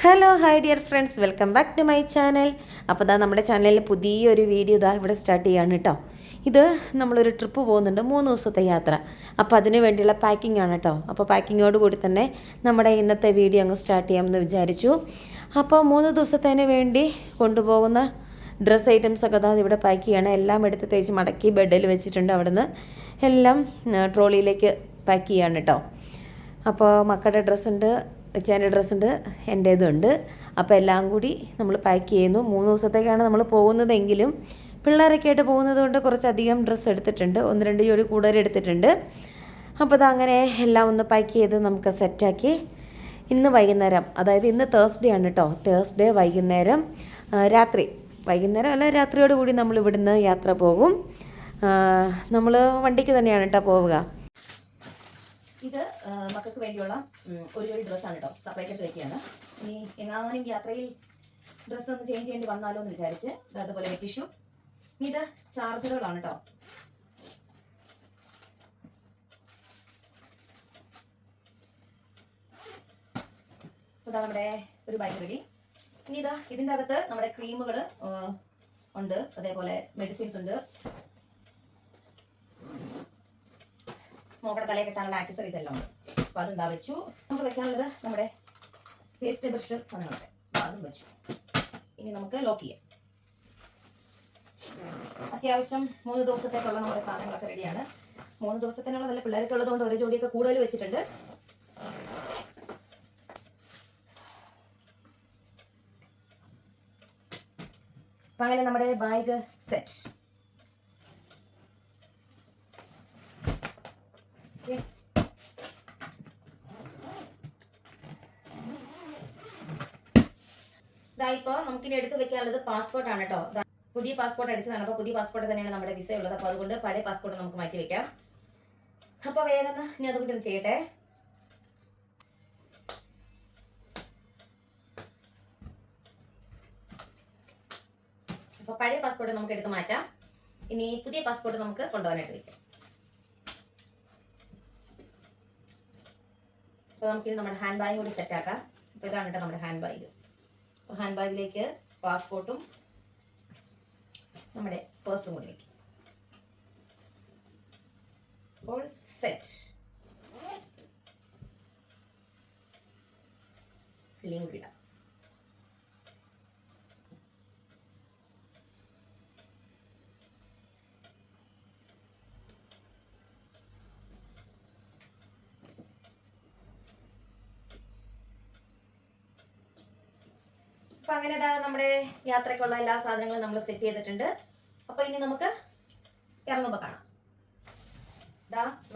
Hello hi dear friends, welcome back to my channel. അപ്പോൾ ഇതാ നമ്മുടെ ചാനലിൽ പുതിയൊരു വീഡിയോ ഇതാ ഇവിടെ സ്റ്റാർട്ട് ചെയ്യാണ് കേട്ടോ. ഇത് നമ്മളൊരു ട്രിപ്പ് പോകുന്നുണ്ട്, 3 ദിവസത്തെ യാത്ര. അപ്പോൾ അതിന് വേണ്ടിയുള്ള പാക്കിംഗ് ആണ് കേട്ടോ. അപ്പോൾ പാക്കിങ്ങോട് കൂടി തന്നെ നമ്മുടെ ഇന്നത്തെ വീഡിയോ അങ്ങ് സ്റ്റാർട്ട് ചെയ്യാമെന്ന് വിചാരിച്ചു. അപ്പോൾ 3 ദിവസത്തിന് വേണ്ടി കൊണ്ടുപോകുന്ന ഡ്രസ്സ് ഐറ്റംസ് ഒക്കെ അതായത് ഇവിടെ പാക്ക് ചെയ്യാണ്. എല്ലാം എടുത്ത് തേച്ച് മടക്കി ബെഡിൽ വെച്ചിട്ടുണ്ട്. അവിടുന്ന് എല്ലാം ട്രോളിയിലേക്ക് പാക്ക് ചെയ്യാണ് കേട്ടോ. അപ്പോൾ മക്കളുടെ ഡ്രസ്സുണ്ട്, ചേൻ്റെ ഡ്രസ്സുണ്ട്, എൻ്റേതുണ്ട്. അപ്പോൾ എല്ലാം കൂടി നമ്മൾ പാക്ക് ചെയ്യുന്നു. 3 ദിവസത്തേക്കാണ് നമ്മൾ പോകുന്നതെങ്കിലും പിള്ളേരൊക്കെ ആയിട്ട് പോകുന്നത് കൊണ്ട് കുറച്ചധികം ഡ്രസ്സ് എടുത്തിട്ടുണ്ട്. 1-2 ജോഡി കൂടുതൽ എടുത്തിട്ടുണ്ട്. അപ്പോൾ അതങ്ങനെ എല്ലാം ഒന്ന് പാക്ക് ചെയ്ത് നമുക്ക് സെറ്റാക്കി ഇന്ന് വൈകുന്നേരം, അതായത് ഇന്ന് തേഴ്സ്ഡേ ആണ് കേട്ടോ. തേഴ്സ്ഡേ വൈകുന്നേരം അല്ല രാത്രിയോട് കൂടി നമ്മൾ ഇവിടുന്ന് യാത്ര പോകും. നമ്മൾ വണ്ടിക്ക് തന്നെയാണ് കേട്ടോ പോവുക. ഇത് മക്കൾക്ക് വേണ്ടിയുള്ള ഒരു ജോഡി ഡ്രസ്സാണ് കേട്ടോ. സെപ്പറേറ്റ് എടുത്ത് വയ്ക്കുകയാണ്. ഇനി എങ്ങാനും യാത്രയിൽ ഡ്രസ്സ് ഒന്ന് ചേഞ്ച് ചെയ്യേണ്ടി വന്നാലോ എന്ന് വിചാരിച്ച് അതുപോലെ ടിഷ്യൂ. ഇത് ചാർജറുകളാണ് കേട്ടോ. അപ്പോൾ നമ്മുടെ ഒരു ബാഗ് റെഡി. ഇനി ഇതിൻ്റെ അകത്ത് നമ്മുടെ ക്രീമുകൾ ഉണ്ട്, അതേപോലെ മെഡിസിൻസ് ഉണ്ട്, മോക്കടെ തലയിൽ കെട്ടാനുള്ള ആക്സസറീസ് എല്ലാം ഉണ്ട്. അപ്പോൾ അതുണ്ടാ വെച്ചു. നമുക്ക് വെക്കാനുള്ളത് നമ്മുടെ പേസ്റ്റ് ബ്രഷ് സാധനങ്ങളൊക്കെ അതും വെച്ചു. ഇനി നമുക്ക് ലോക്ക് ചെയ്യാം. അത്യാവശ്യം 3 ദിവസത്തേക്കുള്ള നമ്മുടെ സാധനങ്ങളൊക്കെ റെഡിയാണ്. 3 ദിവസത്തിനുള്ളതല്ല, പിള്ളേരൊക്കെ ഉള്ളതുകൊണ്ട് ഒരു ജോഡിയൊക്കെ കൂടുതൽ വെച്ചിട്ടുണ്ട്. അപ്പം അങ്ങനെ നമ്മുടെ ബാഗ് സെറ്റ്. ഇപ്പോൾ നമുക്കിനി എടുത്ത് വെക്കാനുള്ളത് പാസ്പോർട്ടാണ് കേട്ടോ. പുതിയ പാസ്പോർട്ട് അടിച്ചതാണ്. അപ്പോൾ പുതിയ പാസ്പോർട്ട് തന്നെയാണ് നമ്മുടെ വിസ ഉള്ളത്. അപ്പോൾ അതുകൊണ്ട് പഴയ പാസ്പോർട്ട് നമുക്ക് മാറ്റി വെക്കാം. അപ്പോൾ വേഗം ഇനി അതുകൂടി ഒന്ന് ചെയ്യട്ടെ. അപ്പോൾ പഴയ പാസ്പോർട്ട് നമുക്ക് എടുത്ത് മാറ്റാം. ഇനി പുതിയ പാസ്പോർട്ട് നമുക്ക് കൊണ്ടുപോകാനായിട്ട് വെക്കാം. അപ്പോൾ നമുക്കിനി നമ്മുടെ ഹാൻഡ് ബാഗ് കൂടി സെറ്റാക്കാം. അപ്പോൾ ഇതാണ് കേട്ടോ നമ്മുടെ ഹാൻഡ് ബാഗ്. അപ്പോൾ ഹാൻഡ് ബാഗിലേക്ക് പാസ്പോർട്ടും നമ്മുടെ പേഴ്സും കൂടി വയ്ക്കും. അപ്പോൾ സെറ്റ്. ഫില്ലിംഗ് കൂടി ഇടാം. അപ്പം അങ്ങനെ നമ്മുടെ യാത്രയ്ക്കുള്ള എല്ലാ സാധനങ്ങളും നമ്മൾ സെറ്റ് ചെയ്തിട്ടുണ്ട്. അപ്പോൾ ഇനി നമുക്ക് ഇറങ്ങുമ്പോൾ കാണാം.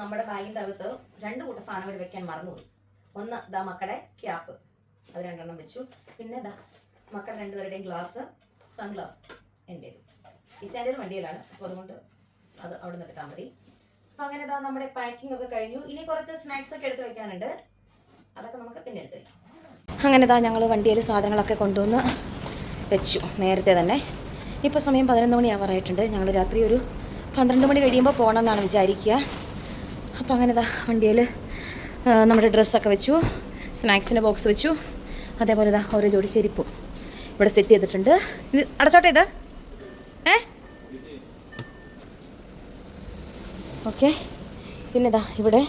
നമ്മുടെ ബാഗിൻ്റെ അകത്ത് 2 കൂട്ടം സാധനം കൂടി വെക്കാൻ മറന്നുപോയി. ഒന്ന് മക്കളുടെ ക്യാപ്പ്, അത് 2 എണ്ണം വെച്ചു. പിന്നെ മക്കളുടെ 2 പേരുടെയും ഗ്ലാസ്, സൺഗ്ലാസ് എൻ്റേത്. ഇച്ചാൻ്റേത് വണ്ടിയിലാണ്, അപ്പോൾ അതുകൊണ്ട് അത് അവിടെ നിന്ന് എടുത്താൽ മതി. അപ്പം അങ്ങനെ നമ്മുടെ പാക്കിംഗ് ഒക്കെ കഴിഞ്ഞു. ഇനി കുറച്ച് സ്നാക്സ് ഒക്കെ എടുത്ത് വെക്കാനുണ്ട്. അതൊക്കെ നമുക്ക് പിന്നെ എടുത്ത് വയ്ക്കാം. അങ്ങനെ ഞങ്ങൾ വണ്ടിയിൽ സാധനങ്ങളൊക്കെ കൊണ്ടുവന്ന് വെച്ചു നേരത്തെ തന്നെ. ഇപ്പോൾ സമയം 11 മണി ആവാറായിട്ടുണ്ട്. ഞങ്ങൾ രാത്രി ഒരു 12 മണി കഴിയുമ്പോൾ പോകണമെന്നാണ് വിചാരിക്കുക. അപ്പോൾ അങ്ങനെ വണ്ടിയിൽ നമ്മുടെ ഡ്രസ്സൊക്കെ വെച്ചു, സ്നാക്സിൻ്റെ ബോക്സ് വെച്ചു, അതേപോലെ ഓരോ ജോഡി ചെരുപ്പും ഇവിടെ സെറ്റ് ചെയ്തിട്ടുണ്ട്. ഇത് അടച്ചോട്ടെ ഇത്. ഓക്കെ. പിന്നെ ഇവിടെ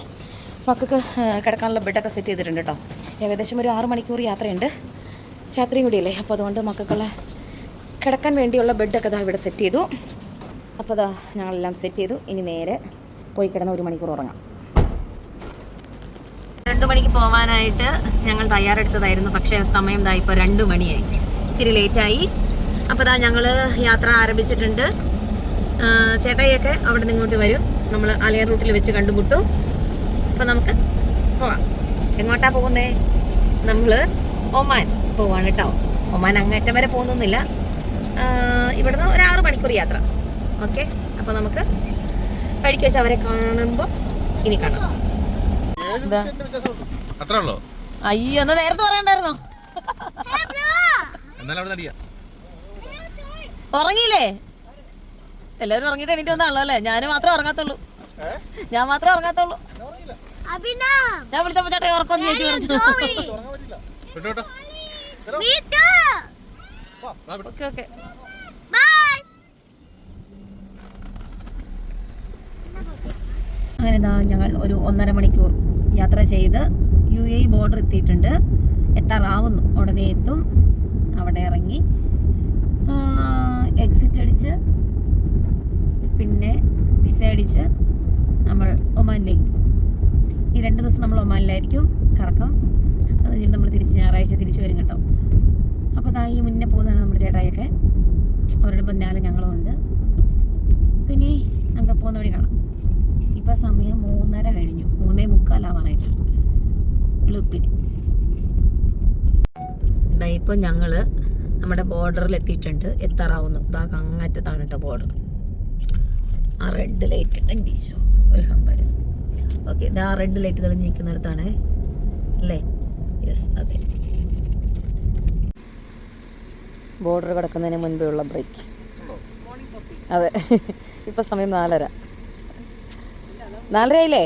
മക്കൾക്ക് കിടക്കാനുള്ള ബെഡൊക്കെ സെറ്റ് ചെയ്തിട്ടുണ്ട് കേട്ടോ. ഏകദേശം ഒരു 6 മണിക്കൂർ യാത്രയുണ്ട്, രാത്രിയും കൂടിയല്ലേ. അപ്പോൾ അതുകൊണ്ട് മക്കൾക്കുള്ള കിടക്കാൻ വേണ്ടിയുള്ള ബെഡൊക്കെ ഇവിടെ സെറ്റ് ചെയ്തു. അപ്പോൾ ഞങ്ങളെല്ലാം സെറ്റ് ചെയ്തു. ഇനി നേരെ പോയി കിടന്ന് 1 മണിക്കൂർ ഉറങ്ങാം. 2 മണിക്ക് പോകാനായിട്ട് ഞങ്ങൾ തയ്യാറെടുത്തതായിരുന്നു. പക്ഷേ സമയം ഇപ്പോൾ 2 മണിയായി, ഇച്ചിരി ലേറ്റായി. അപ്പോൾ ഞങ്ങൾ യാത്ര ആരംഭിച്ചിട്ടുണ്ട്. ചേട്ടായിയൊക്കെ അവിടെ നിന്ന് ഇങ്ങോട്ട് വരും. നമ്മൾ അലയർ റൂട്ടിൽ വെച്ച് കണ്ടുമുട്ടും. അപ്പോൾ നമുക്ക് പോകാം. എങ്ങോട്ടാ പോകുന്നേ? നമ്മൾ ഒമാൻ പോവാണ് കേട്ടോ. ഒമാൻ അങ്ങേറ്റം വരെ പോകുന്നില്ല, ഇവിടുന്ന് ഒരു 6 മണിക്കൂർ യാത്ര. ഓക്കെ. അപ്പോൾ നമുക്ക് വഴിക്ക് വെച്ച് അവരെ കാണുമ്പോൾ ഇനി കാണാം. അയ്യോ, എന്നാ നേരത്തെ പറയണ്ടായിരുന്നോ? ഉറങ്ങിയില്ലേ? എല്ലാവരും ഉറങ്ങിയിട്ട് എണീറ്റ് വന്നാണല്ലോ അല്ലേ? ഞാൻ മാത്രമേ ഉറങ്ങാത്തുള്ളൂ. ഞാൻ വിളിച്ചപ്പോ ചേട്ടാ ഉറക്കം ഓക്കെ. അങ്ങനെ ഞങ്ങൾ ഒരു 1.5 മണിക്കൂർ യാത്ര ചെയ്ത് UAE ബോർഡർ എത്തിയിട്ടുണ്ട്. എത്താറാവുന്നു, ഉടനെ എത്തും. അവിടെ ഇറങ്ങി എക്സിറ്റ് അടിച്ച് പിന്നെ വിസ അടിച്ച് നമ്മൾ ഒമാനിലേക്ക്. ഈ 2 ദിവസം നമ്മൾ ഒമാനിലായിരിക്കും കറക്കം. അത് കഴിഞ്ഞിട്ട് നമ്മൾ ഞായറാഴ്ച തിരിച്ചു വരും കേട്ടോ. അപ്പോൾ അതാ ഈ മുന്നേ പോകുന്നതാണ് നമ്മുടെ ചേട്ടായിയൊക്കെ. അവരുടെ പിന്നാലെ ഞങ്ങളും ഉണ്ട്. പിന്നെ നമുക്ക് പോകുന്ന വഴി കാണാം. ഇപ്പം സമയം 3:30 കഴിഞ്ഞു, 3:45 ആവാനായിട്ട് വെളുപ്പിന്. ഇപ്പോൾ ഞങ്ങൾ നമ്മുടെ ബോർഡറിൽ എത്തിയിട്ടുണ്ട്, എത്താറാവുന്നു. ഇതാ അങ്ങറ്റത്താണ് കേട്ടോ ബോർഡർ. ആ റെഡ് ലൈറ്റ് എന്തീശോ ഒരു ഹമ്പര്. ഓക്കെ, ഇതാ റെഡ് ലൈറ്റ് തെളിഞ്ഞ് നിൽക്കുന്നിടത്താണ് അല്ലേ? യെസ്, അതെ. ബോർഡർ കിടക്കുന്നതിന് മുൻപേ ഉള്ള ബ്രേക്ക്. അതെ, ഇപ്പം സമയം 4:30. 4:30 ആയില്ലേ?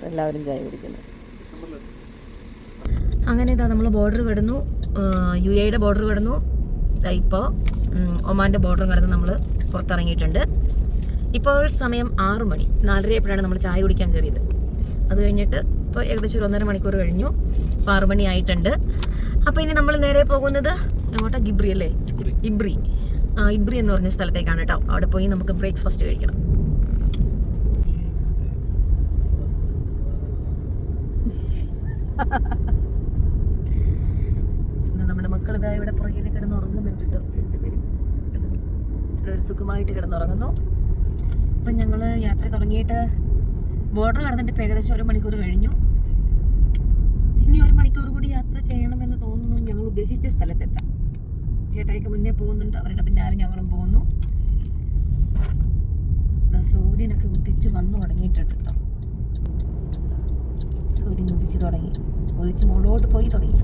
എല്ലാവരും ചായ കുടിക്കുന്നു. അങ്ങനെ ഇതാ നമ്മൾ ബോർഡർ കിടന്നു, UAEയുടെ ബോർഡർ കിടന്നു. ഇപ്പോൾ ഒമാൻ്റെ ബോർഡറും കിടന്ന് നമ്മൾ പുറത്തിറങ്ങിയിട്ടുണ്ട്. ഇപ്പോൾ സമയം 6 മണി. 4:30 ആയപ്പോഴാണ് നമ്മൾ ചായ കുടിക്കാൻ കയറിയത്. അത് കഴിഞ്ഞിട്ട് ഇപ്പോൾ ഏകദേശം ഒരു 1.5 മണിക്കൂർ കഴിഞ്ഞു. ഇപ്പോൾ 6 മണി ആയിട്ടുണ്ട്. അപ്പോൾ ഇനി നമ്മൾ നേരെ പോകുന്നത് എങ്ങോട്ടാ? ഗിബ്രി അല്ലേ? ഇബ്രി. ഇബ്രി എന്ന് പറഞ്ഞ സ്ഥലത്തേക്കാണ് കേട്ടോ. അവിടെ പോയി നമുക്ക് ബ്രേക്ക്ഫാസ്റ്റ് കഴിക്കണം. നമ്മുടെ മക്കൾ ഇതാ ഇവിടെ പുറകിൽ കിടന്ന് ഉറങ്ങുന്നുണ്ട് കേട്ടോ. 2 പേരും ഇവിടെ ഒരു സുഖമായിട്ട് കിടന്നുറങ്ങുന്നു. അപ്പം ഞങ്ങൾ യാത്ര തുടങ്ങിയിട്ട് ബോർഡർ കടന്നിട്ട് ഇപ്പോൾ ഏകദേശം 1 മണിക്കൂർ കഴിഞ്ഞു. ഇനി 1 മണിക്കൂർ കൂടി യാത്ര ചെയ്യണമെന്ന് തോന്നുന്നു. ഞങ്ങൾ ഉദ്ദേശിച്ച സ്ഥലത്തെത്താം. ചേട്ടായിക്ക് മുന്നേ പോകുന്നുണ്ട്, അവരുടെ പിന്നാലെ ഞങ്ങളും പോകുന്നു. സൂര്യനൊക്കെ ഉദിച്ച് വന്നു തുടങ്ങിയിട്ടുണ്ട് കേട്ടോ. സൂര്യൻ ഉദിച്ച് തുടങ്ങി, ഉദിച്ച് മുകളിലോട്ട് പോയി തുടങ്ങി.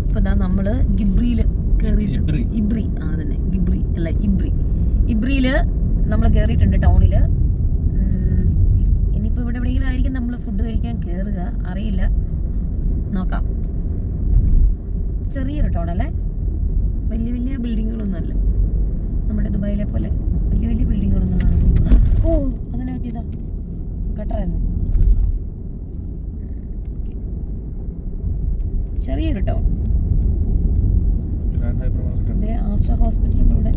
ഇപ്പൊ നമ്മൾ ഗിബ്രിയിൽ കയറിയിട്ടുണ്ട്. ഇബ്രി തന്നെ, ഗിബ്രി അല്ല ഇബ്രി. ഇബ്രിയിൽ നമ്മൾ കയറിയിട്ടുണ്ട് ടൗണിൽ. ഇനിയിപ്പോൾ ഇവിടെ എവിടെയെങ്കിലും ആയിരിക്കും നമ്മൾ ഫുഡ് കഴിക്കാൻ കയറുക, അറിയില്ല, നോക്കാം. ചെറിയൊരു ടൗണല്ലേ, വലിയ വലിയ ബിൽഡിങ്ങുകളൊന്നും അല്ല. നമ്മുടെ ദുബായിലെ പോലെ വലിയ വലിയ ബിൽഡിങ്ങുകളൊന്നും കാണുന്നില്ല. ഓ, അതിനെ പറ്റിയതാ കട്ടറായിരുന്നു. ചെറിയൊരു ടൗൺ. ആസ്ട്ര ഹോസ്പിറ്റലുണ്ട് ഇവിടെ.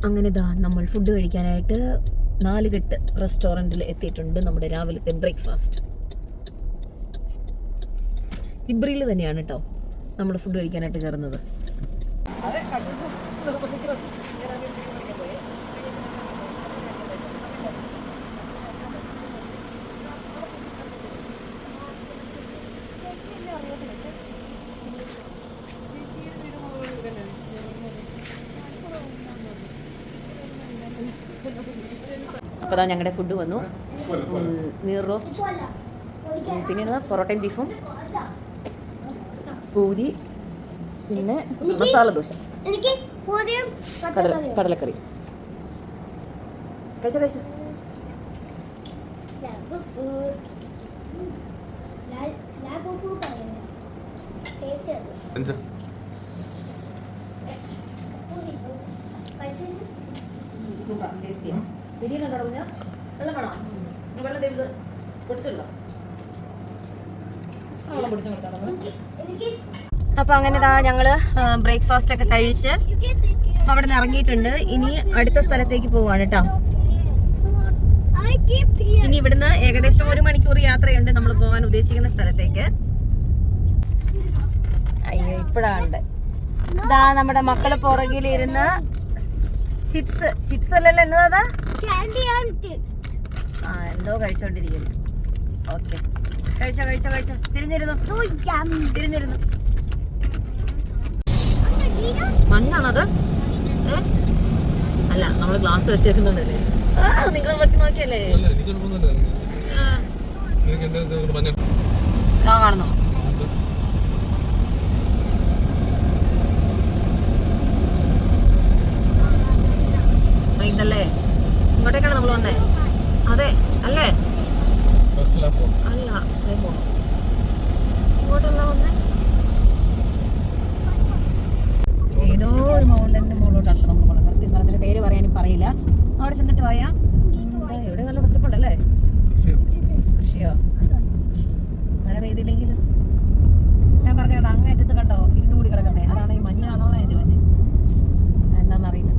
അങ്ങനെ ഇതാ നമ്മൾ ഫുഡ് കഴിക്കാനായിട്ട് 4 കെട്ട് റെസ്റ്റോറൻറ്റിൽ എത്തിയിട്ടുണ്ട്. നമ്മുടെ രാവിലത്തെ ബ്രേക്ക്ഫാസ്റ്റ് ഇബ്രിയിൽ തന്നെയാണ് കേട്ടോ നമ്മൾ ഫുഡ് കഴിക്കാനായിട്ട് കയറുന്നത്. അപ്പോൾ അതാ ഞങ്ങളുടെ ഫുഡ് വന്നു. നീർ റോസ്റ്റ്, പിന്നെ പൊറോട്ടയും ബീഫും, പൂരി, പിന്നെ മസാല ദോശ, കടലക്കറി. കഴിച്ചോ. അപ്പൊ അങ്ങനെ ഞങ്ങള് ബ്രേക്ക്ഫാസ്റ്റ് ഒക്കെ കഴിച്ച് അവിടെ നിന്ന് ഇറങ്ങിയിട്ടുണ്ട്. ഇനി അടുത്ത സ്ഥലത്തേക്ക് പോവാണ് കേട്ടോ. ഇനി ഇവിടുന്ന് ഏകദേശം 1 മണിക്കൂർ യാത്രയുണ്ട് നമ്മൾ പോകാൻ ഉദ്ദേശിക്കുന്ന സ്ഥലത്തേക്ക്. അയ്യോ, ഇപ്പഴാണ്ട് ഇതാ നമ്മുടെ മക്കള് പുറകിലിരുന്ന് ചിപ്സ് അല്ലല്ലോ, എന്നതാ എന്തോ കഴിച്ചോണ്ടിരിക്കുന്നു. ഓക്കെ, കഴിച്ചോ. തിരിഞ്ഞിരുന്നു. മഞ്ഞാണത്? അല്ല, നമ്മള് ഗ്ലാസ് വെച്ചേക്കുന്നുണ്ടല്ലേ. നിങ്ങൾ നോക്കിയല്ലേ കാണുന്നു. ഇതല്ലേ ഇങ്ങോട്ടേക്കാണ് നമ്മൾ വന്നേ? അതെ അല്ലേ? അല്ല ഇങ്ങോട്ടല്ല വന്നേ. ഏതോ ഒരു മൗണ്ടന്റെ മുകളിലോട്ടാണ് നമ്മൾ പോകുന്നത്. കൃത്യ സ്ഥലത്തിന്റെ പേര് പറയാൻ പറയില്ല. അവിടെ ചെന്നിട്ട് പറയാം. ഇവിടെ നല്ല പച്ചപ്പുണ്ടല്ലേ? കൃഷിയോ? മഴ പെയ്തില്ലെങ്കിലും ഞാൻ പറഞ്ഞ കേട്ടോ, അങ്ങേറ്റത്ത് കണ്ടോ ഇരുട്ടുകൂടി കിടക്കുന്നേ? അതാണ് ഈ മഞ്ഞാണോ ഞാൻ ചോദിച്ചത്. എന്താണെന്നറിയില്ല.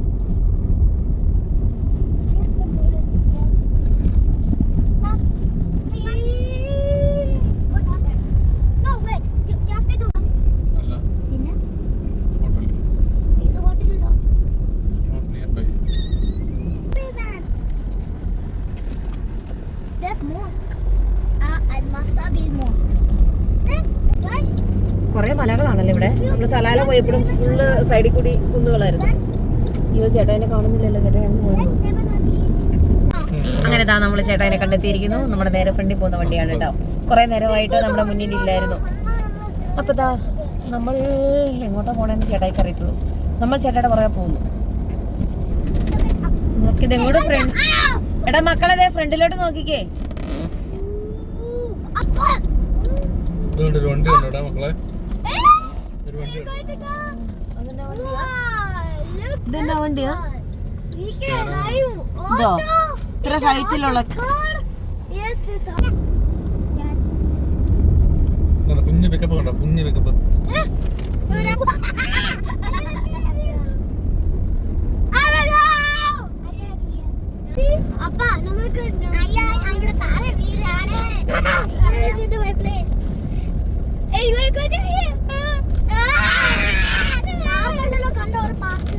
കുറെ മലകളാണല്ലോ ഇവിടെ. നമ്മള് സലാല പോയപ്പോഴും ഫുള്ള് സൈഡിൽ കൂടി കുന്നുകളായിരുന്നു. അയ്യോ ചേട്ടാനെ കാണുന്നില്ലല്ലോ. ചേട്ടാ ഞങ്ങൾ പോയിരുന്നു. അങ്ങനെ താ നമ്മള് ചേട്ടാനെ കണ്ടെത്തിയിരിക്കുന്നു. നമ്മുടെ നേരെ ഫ്രണ്ടിൽ പോകുന്ന വണ്ടിയാണ് കേട്ടോ. കുറെ നേരമായിട്ട് നമ്മുടെ മുന്നിൽ ഇല്ലായിരുന്നു. അപ്പൊ താ നമ്മൾ എങ്ങോട്ടാ പോണെന്ന് ചേട്ടായിക്ക് അറിയത്തുള്ളൂ. നമ്മൾ ചേട്ടായുടെ പുറകെ പോകുന്നു. നോക്കിതെങ്ങോട്ട് ഫ്രണ്ട്. എടാ മക്കളെ ഫ്രണ്ടിലോട്ട് നോക്കിക്കേ. ഇതെന്താ വണ്ടിയാ? ഇതോ ഇത്ര ഹൈറ്റിലുള്ള കുഞ്ഞു പിക്കപ്പ് കണ്ടോ? കുഞ്ഞു പിക്കപ്പ്. അപ്പ നമുക്ക് അങ്ങോട്ട് താഴെ വീടാണ്. കണ്ടോ ഒരു പാർക്ക്.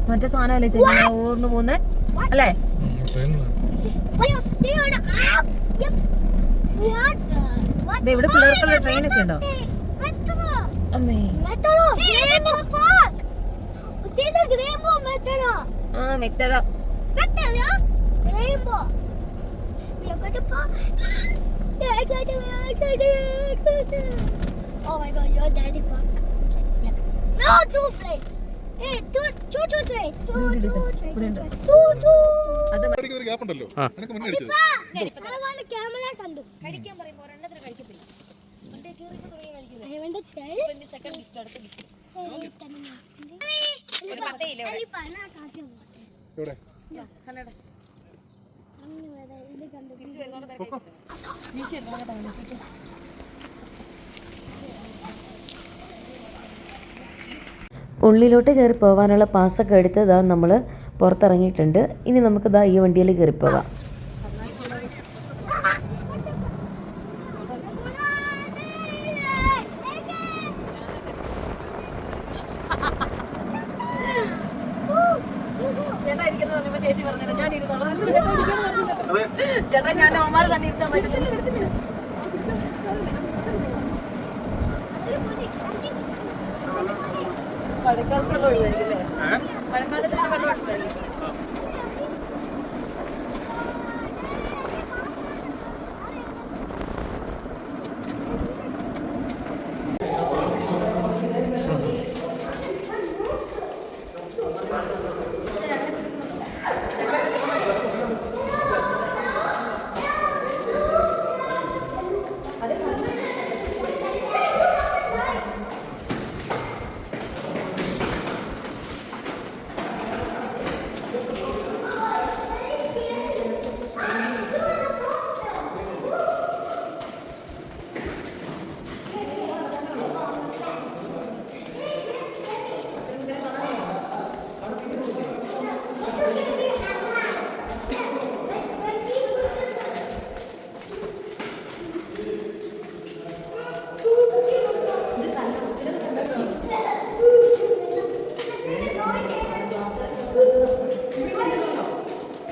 മറ്റേ സാധനല്ലേ ഓർന്ന് പോന്നെ അല്ലേ? ഇവിടെ പിള്ളേർക്കുള്ള ട്രെയിനൊക്കെ ഉണ്ടോ? അമ്മേ ആ മെത്തടോ. Oh my god, your daddy park. Yep. No, don't play. Hey, two train. അത് ഒരു ഗ്യാപ്പ് ഉണ്ടല്ലോ. നിനക്ക് മുന്നേ അടിച്ചത്. ഞാൻ ക്യാമറ കണ്ടു. കഴിക്കാൻ പറയുമ്പോൾ ഒരെണ്ണത്തിന് കഴിക്കത്തില്ല. മറ്റേ കീറി തുടങ്ങി കഴിക്കില്ല. അവന്റെ സെക്കൻഡ് ഗിഫ്റ്റ് അടുത്ത ഗിഫ്റ്റ്. ഒരു പത്തയില്ല ഇവിടെ. ഈ പണ കാര്യം. എവിടെ? കന്നഡ. ഇത് കണ്ടു. ഈശോ നോക്കട്ടെ. ഉള്ളിലോട്ട് കയറി പോകാനുള്ള പാസ്സൊക്കെ എടുത്ത് ഇതാ നമ്മൾ പുറത്തിറങ്ങിയിട്ടുണ്ട്. ഇനി നമുക്ക് ഇതാ ഈ വണ്ടിയിൽ കയറി പോകാം. ചേട്ടാ ഞാൻ അവന്മാർ തന്നെ ഇരുത്താൻ പറ്റില്ല. മഴക്കാലത്തുള്ള ഒഴിവായിരിക്കും അല്ലേ? മഴക്കാലത്തുള്ള വെള്ളം ഒഴിവായിരിക്കും.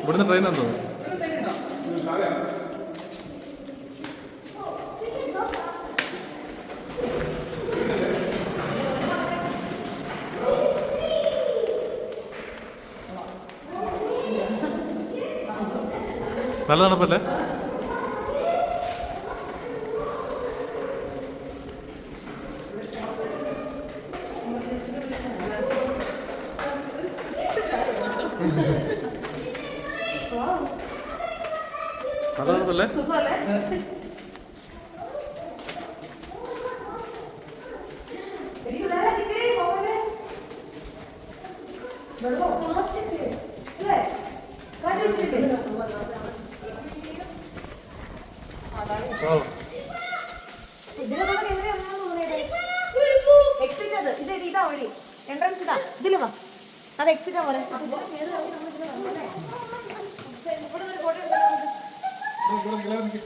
ഇവിടുന്ന് ട്രെയിനാന്ന് തോന്നുന്നു. നല്ല തണുപ്പല്ലേ? നല്ല തണുപ്പല്ലേ? ഓ എൻട്രൻസ് ഇതാ, ഇതില് വാ. അത് എക്സിറ്റാ പോലെ. ഇവിടെ നിൽക്ക്.